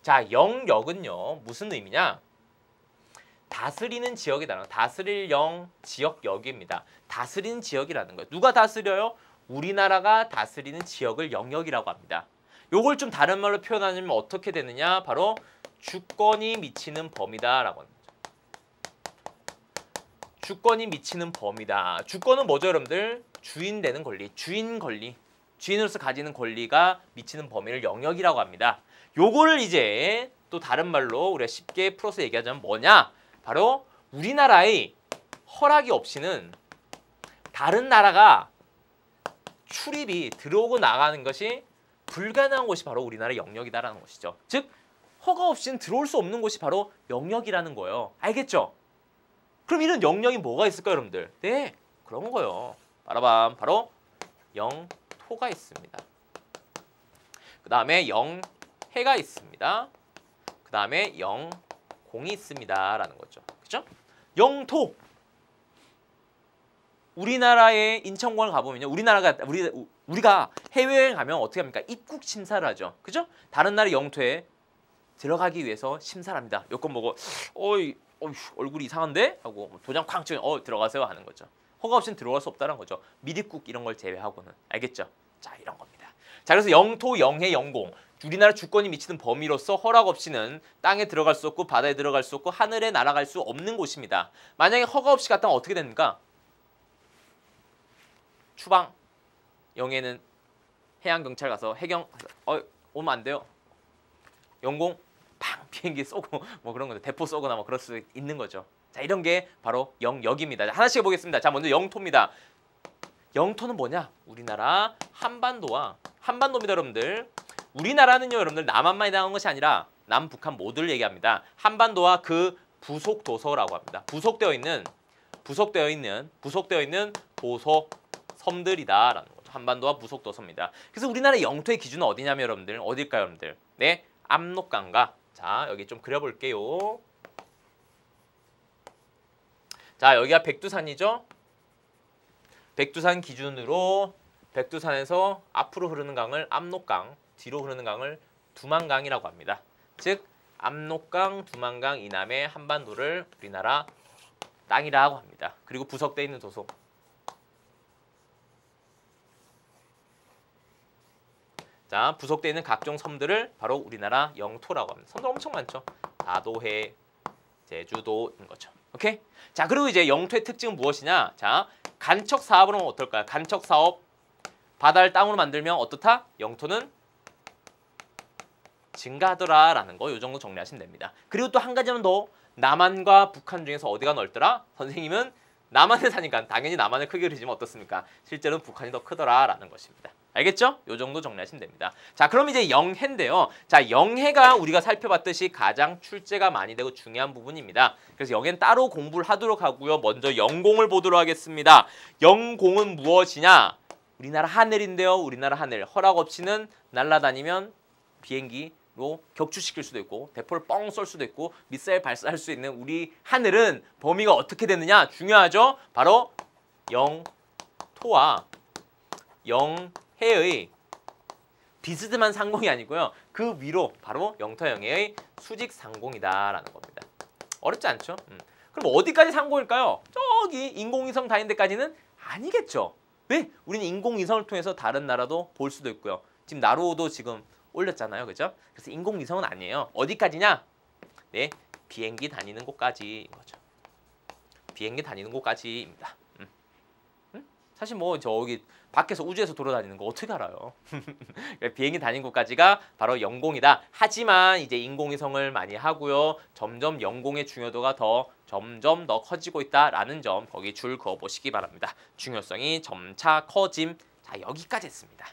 자, 영역은요. 무슨 의미냐? 다스리는 지역이다. 다스릴 지역역입니다. 다스리는 지역이라는 거예요. 누가 다스려요? 우리나라가 다스리는 지역을 영역이라고 합니다. 요걸 좀 다른 말로 표현하면 어떻게 되느냐? 바로 주권이 미치는 범위다라고 합니다. 주권이 미치는 범위다. 주권은 뭐죠, 여러분들? 주인 되는 권리, 주인 권리. 주인으로서 가지는 권리가 미치는 범위를 영역이라고 합니다. 요거를 이제 또 다른 말로 우리가 쉽게 풀어서 얘기하자면 뭐냐? 바로 우리나라의 허락이 없이는 다른 나라가 출입이 들어오고 나가는 것이 불가능한 곳이 바로 우리나라의 영역이다라는 것이죠. 즉 허가 없이는 들어올 수 없는 곳이 바로 영역이라는 거예요. 알겠죠? 그럼 이런 영역이 뭐가 있을까요, 여러분들? 네, 그런 거예요. 바로 영토가 있습니다. 그 다음에 영해가 있습니다. 그 다음에 영공이 있습니다. 라는 거죠. 그죠? 영토. 우리나라의 인천공항을 가보면요. 우리가 해외여행 가면 어떻게 합니까? 입국 심사를 하죠. 그죠? 다른 나라의 영토에 들어가기 위해서 심사를 합니다. 여권 보고 얼굴이 이상한데? 하고 도장 쾅 치면 들어가세요 하는 거죠. 허가 없이는 들어갈 수 없다는 거죠. 미입국 이런 걸 제외하고는. 알겠죠? 자, 이런 겁니다. 자, 그래서 영토, 영해, 영공. 우리나라 주권이 미치는 범위로서 허락 없이는 땅에 들어갈 수 없고 바다에 들어갈 수 없고 하늘에 날아갈 수 없는 곳입니다. 만약에 허가 없이 갔다면 어떻게 됩니까? 추방. 영해는 해양경찰 가서 오면 안 돼요. 영공 팡 비행기 쏘고 뭐 그런 거죠. 대포 쏘거나 뭐 그럴 수 있는 거죠. 자, 이런 게 바로 영역입니다. 하나씩 보겠습니다. 자, 먼저 영토입니다. 영토는 뭐냐? 우리나라 한반도입니다, 여러분들. 우리나라는요, 여러분들 남한만 해당하는 것이 아니라 남북한 모두를 얘기합니다. 한반도와 그 부속 도서라고 합니다. 부속되어 있는 도서 섬들이다라는 거죠. 한반도와 부속 도서입니다. 그래서 우리나라의 영토의 기준은 어디냐면 여러분들 어딜까요, 여러분들? 네, 압록강과 자, 여기 좀 그려볼게요. 자, 여기가 백두산이죠. 백두산 기준으로 백두산에서 앞으로 흐르는 강을 압록강, 뒤로 흐르는 강을 두만강이라고 합니다. 즉 압록강, 두만강 이남의 한반도를 우리나라 땅이라고 합니다. 그리고 부속되어 있는 도서. 자, 부속되어 있는 각종 섬들을 바로 우리나라 영토라고 합니다. 섬들 엄청 많죠. 다도해, 제주도인 거죠. 오케이? 자, 그리고 이제 영토의 특징은 무엇이냐? 자, 간척 사업은 어떨까요? 간척 사업, 바다를 땅으로 만들면 어떻다? 영토는 증가하더라라는 거, 요 정도 정리하시면 됩니다. 그리고 또 한 가지는 더, 남한과 북한 중에서 어디가 넓더라? 선생님은 남한에 사니까 당연히 남한을 크게 그리지면 어떻습니까? 실제로는 북한이 더 크더라라는 것입니다. 알겠죠? 요 정도 정리하시면 됩니다. 자, 그럼 이제 영해인데요. 자, 영해가 우리가 살펴봤듯이 가장 출제가 많이 되고 중요한 부분입니다. 그래서 영해는 따로 공부를 하도록 하고요. 먼저 영공을 보도록 하겠습니다. 영공은 무엇이냐? 우리나라 하늘인데요. 우리나라 하늘. 허락 없이는 날아다니면 비행기로 격추시킬 수도 있고 대포를 뻥 쏠 수도 있고 미사일 발사할 수 있는 우리 하늘은 범위가 어떻게 되느냐? 중요하죠? 바로 영토와 영해의 비스듬한 상공이 아니고요. 그 위로 바로 영토 영해의 수직 상공이다라는 겁니다. 어렵지 않죠? 그럼 어디까지 상공일까요? 저기 인공위성 다니는 데까지는 아니겠죠. 왜? 우리는 인공위성을 통해서 다른 나라도 볼 수도 있고요. 지금 나로도 지금 올렸잖아요. 그죠? 그래서 인공위성은 아니에요. 어디까지냐? 네, 비행기 다니는 곳까지인 거죠. 비행기 다니는 곳까지입니다. 사실 뭐 저기 밖에서 우주에서 돌아다니는 거 어떻게 알아요? 비행기 다니는 곳까지가 바로 영공이다. 하지만 이제 인공위성을 많이 하고요. 점점 영공의 중요도가 점점 더 커지고 있다라는 점 거기 줄 그어 보시기 바랍니다. 중요성이 점차 커짐. 자, 여기까지 했습니다.